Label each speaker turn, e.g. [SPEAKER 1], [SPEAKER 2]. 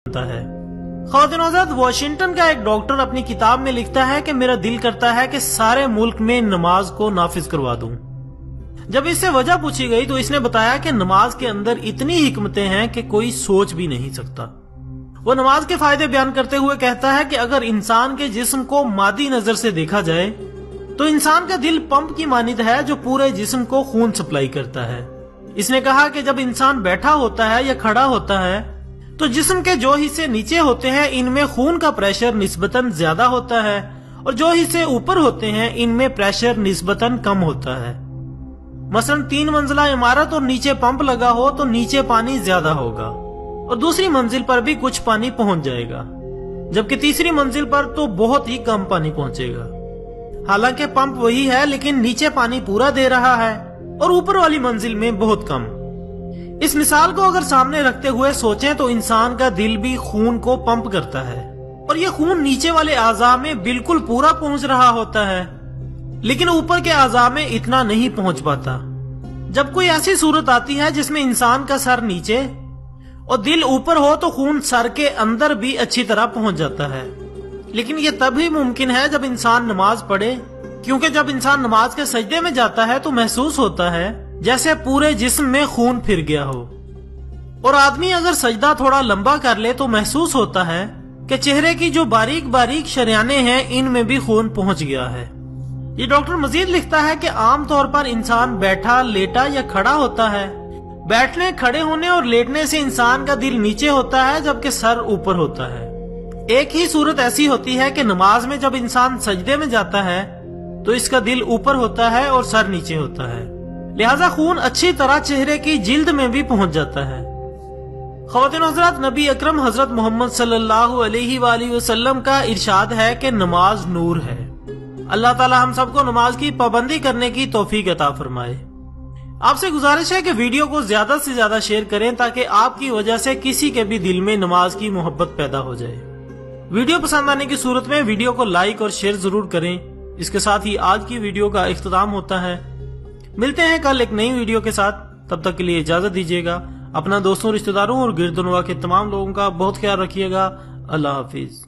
[SPEAKER 1] بنتا ہے۔ خواتین حضرات، واشنگٹن کا ایک ڈاکٹر اپنی کتاب میں لکھتا ہے کہ میرا دل کرتا ہے کہ سارے ملک میں نماز کو نافذ کروا دوں۔ جب اس سے وجہ پوچھی گئی تو اس نے بتایا کہ نماز کے اندر اتنی حکمتیں ہیں کہ کوئی سوچ بھی نہیں سکتا۔ وہ نماز کے فائدے بیان کرتے ہوئے کہتا ہے کہ اگر انسان کے جسم کو مادی نظر سے دیکھا جائے تو انسان کا دل پمپ کی مانند ہے جو پورے جسم کو خون سپلائی کرتا ہے۔ اس نے کہا کہ جب انسان بیٹھا ہوتا ہے یا کھڑا ہوتا ہے تو جسم کے جو حصے نیچے ہوتے ہیں ان میں خون کا پریشر نسبتاً زیادہ ہوتا ہے اور جو حصے اوپر ہوتے ہیں ان میں پریشر نسبتاً کم ہوتا ہے۔ مثلا 3 منزلہ عمارت اور نیچے پمپ لگا ہو تو نیچے پانی زیادہ ہوگا اور دوسری منزل پر بھی کچھ پانی پہنچ جائے گا، جبکہ تیسری منزل پر تو بہت ہی کم پانی پہنچے گا۔ حالانکہ پمپ وہی ہے لیکن نیچے پانی پورا دے رہا ہے اور اوپر والی منزل میں بہت کم۔ اس مثال کو اگر سامنے رکھتے ہوئے سوچیں تو انسان کا دل بھی خون کو پمپ کرتا ہے اور یہ خون نیچے والے اعضاء میں بالکل پورا پہنچ رہا ہوتا ہے، لیکن اوپر کے اعضاء میں اتنا نہیں پہنچ پاتا۔ جب کوئی ایسی صورت آتی ہے جس میں انسان کا سر نیچے اور دل اوپر ہو تو خون سر کے اندر بھی اچھی طرح پہنچ جاتا ہے، لیکن یہ تب ہی ممکن ہے جب انسان نماز پڑھے، کیونکہ جب انسان نماز کے سجدے میں جاتا ہے تو محسوس ہوتا ہے جیسے پورے جسم میں خون پھر گیا ہو، اور آدمی اگر سجدہ تھوڑا لمبا کر لے تو محسوس ہوتا ہے کہ چہرے کی جو باریک باریک شریانیں ہیں ان میں بھی خون پہنچ گیا ہے۔ یہ ڈاکٹر مزید لکھتا ہے کہ عام طور پر انسان بیٹھا، لیٹا یا کھڑا ہوتا ہے۔ بیٹھنے، کھڑے ہونے اور لیٹنے سے انسان کا دل نیچے ہوتا ہے جبکہ سر اوپر ہوتا ہے۔ ایک ہی صورت ایسی ہوتی ہے کہ نماز میں جب انسان سجدے میں جاتا ہے تو اس کا دل اوپر ہوتا ہے اور سر نیچے ہوتا ہے، لہذا خون اچھی طرح چہرے کی جلد میں بھی پہنچ جاتا ہے۔ خواتین حضرات، نبی اکرم حضرت محمد صلی اللہ علیہ وآلہ وسلم کا ارشاد ہے کہ نماز نور ہے۔ اللہ تعالی ہم سب کو نماز کی پابندی کرنے کی توفیق عطا فرمائے۔ آپ سے گزارش ہے کہ ویڈیو کو زیادہ سے زیادہ شیئر کریں تاکہ آپ کی وجہ سے کسی کے بھی دل میں نماز کی محبت پیدا ہو جائے۔ ویڈیو پسند آنے کی صورت میں ویڈیو کو لائک اور شیئر ضرور کریں۔ اس کے ساتھ ہی آج کی ویڈیو کا اختتام ہوتا ہے۔ ملتے ہیں کل ایک نئی ویڈیو کے ساتھ، تب تک کے لیے اجازت دیجیے گا۔ اپنا دوستوں، رشتہ داروں اور گرد و نواح کے تمام لوگوں کا بہت خیال رکھیے گا۔ اللہ حافظ۔